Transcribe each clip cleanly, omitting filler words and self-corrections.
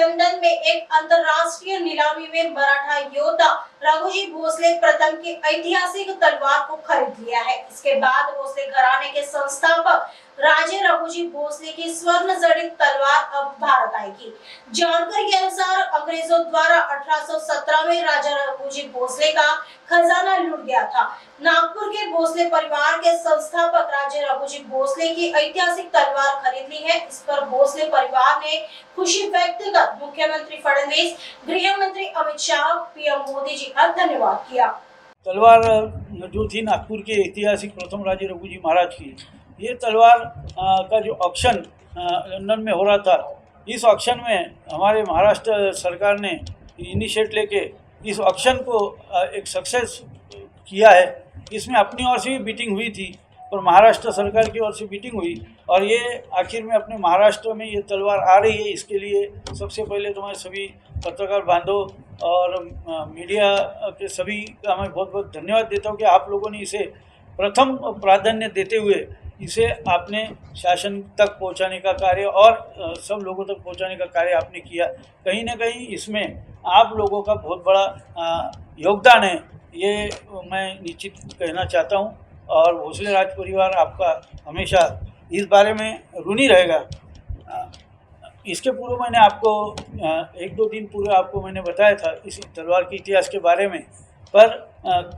London में एक अंतर्राष्ट्रीय नीलामी में मराठा योद्धा रघुजी भोसले प्रथम की ऐतिहासिक तलवार को खरीद लिया है। इसके बाद भोसले घराने के संस्थापक राजे रघुजी भोसले की स्वर्ण जड़ित तलवार अब भारत आएगी। जानकारी के अनुसार अंग्रेजों द्वारा 1817 में राजा रघुजी भोसले का खजाना लूट गया था। नागपुर के भोसले परिवार के संस्थापक राजे रघुजी भोसले की ऐतिहासिक तलवार खरीद ली है। इस पर भोसले परिवार ने खुशी व्यक्त कर मुख्यमंत्री फडणवीस, गृह मंत्री अमित शाह, पीएम मोदी जी का धन्यवाद किया। तलवार जो थी नागपुर के ऐतिहासिक प्रथम राजे रघुजी महाराज की, ये तलवार का जो ऑक्शन लंदन में हो रहा था, इस ऑक्शन में हमारे महाराष्ट्र सरकार ने इनिशिएट लेके इस ऑक्शन को एक सक्सेस किया है। इसमें अपनी ओर से भी बीटिंग हुई थी और महाराष्ट्र सरकार की ओर से बीटिंग हुई, और ये आखिर में अपने महाराष्ट्र में ये तलवार आ रही है। इसके लिए सबसे पहले तो मैं सभी पत्रकार बांधव और मीडिया के सभी का मैं बहुत बहुत धन्यवाद देता हूँ कि आप लोगों ने इसे प्रथम प्राधान्य देते हुए इसे आपने शासन तक पहुंचाने का कार्य और सब लोगों तक पहुंचाने का कार्य आपने किया। कहीं ना कहीं इसमें आप लोगों का बहुत बड़ा योगदान है, ये मैं निश्चित कहना चाहता हूं। और भोसले राज परिवार आपका हमेशा इस बारे में ऋणी रहेगा। इसके पूर्व मैंने आपको 1-2 दिन पूर्व आपको मैंने बताया था इस तलवार के इतिहास के बारे में, पर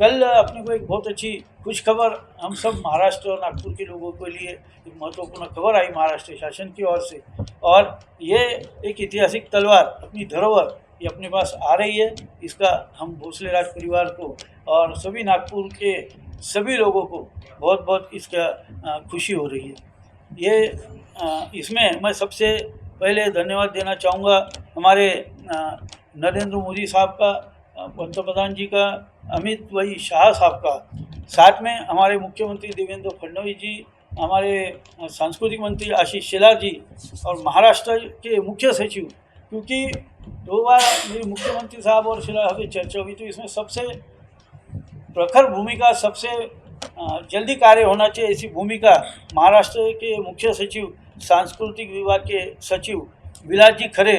कल अपने को एक बहुत अच्छी खुश खबर हम सब महाराष्ट्र और नागपुर के लोगों के लिए एक महत्वपूर्ण खबर आई महाराष्ट्र शासन की ओर से, और ये एक ऐतिहासिक तलवार अपनी धरोहर ये अपने पास आ रही है। इसका हम भोसले राज परिवार को और सभी नागपुर के सभी लोगों को बहुत बहुत इसका खुशी हो रही है। ये इसमें मैं सबसे पहले धन्यवाद देना चाहूँगा हमारे नरेंद्र मोदी साहब का, पंतप्रधान जी का, अमित भाई शाह साहब का, साथ में हमारे मुख्यमंत्री देवेंद्र फडणवीस जी, हमारे सांस्कृतिक मंत्री आशीष शेलार जी और महाराष्ट्र के मुख्य सचिव, क्योंकि 2 बार मेरे मुख्यमंत्री साहब और शेलार साहब की चर्चा हुई, तो इसमें सबसे प्रखर भूमिका, सबसे जल्दी कार्य होना चाहिए ऐसी भूमिका महाराष्ट्र के मुख्य सचिव, सांस्कृतिक विभाग के सचिव विलास जी खरे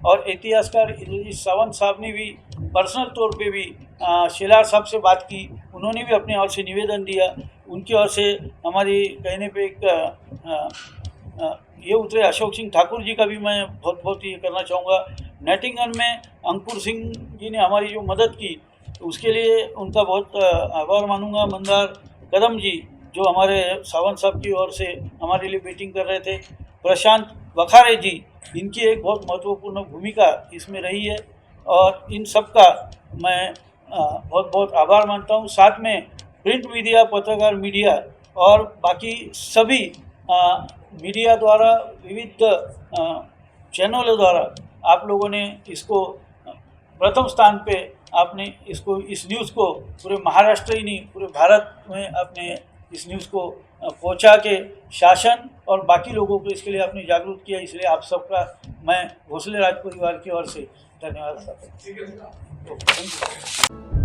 और इतिहासकार इंद्रजीत सावंत साहब ने भी पर्सनल तौर पे भी शेलार साहब से बात की। उन्होंने भी अपने ओर से निवेदन दिया। उनकी ओर से हमारी कहने पे एक ये उतरे अशोक सिंह ठाकुर जी का भी मैं बहुत बहुत ये करना चाहूँगा। नैटिंगन में अंकुर सिंह जी ने हमारी जो मदद की, तो उसके लिए उनका बहुत आभार मानूंगा। मंदार कदम जी जो हमारे सावंत साहब की ओर से हमारे लिए मीटिंग कर रहे थे, प्रशांत वखारे जी, इनकी एक बहुत महत्वपूर्ण भूमिका इसमें रही है, और इन सब का मैं बहुत बहुत आभार मानता हूँ। साथ में प्रिंट मीडिया, पत्रकार मीडिया और बाकी सभी मीडिया द्वारा, विविध चैनलों द्वारा आप लोगों ने इसको प्रथम स्थान पे आपने इसको इस न्यूज़ को पूरे महाराष्ट्र ही नहीं पूरे भारत में आपने इस न्यूज़ को पहुंचा के शासन और बाकी लोगों को इसके लिए आपने जागरूक किया। इसलिए आप सबका मैं भोसले राज परिवार की ओर से धन्यवाद करता हूँ।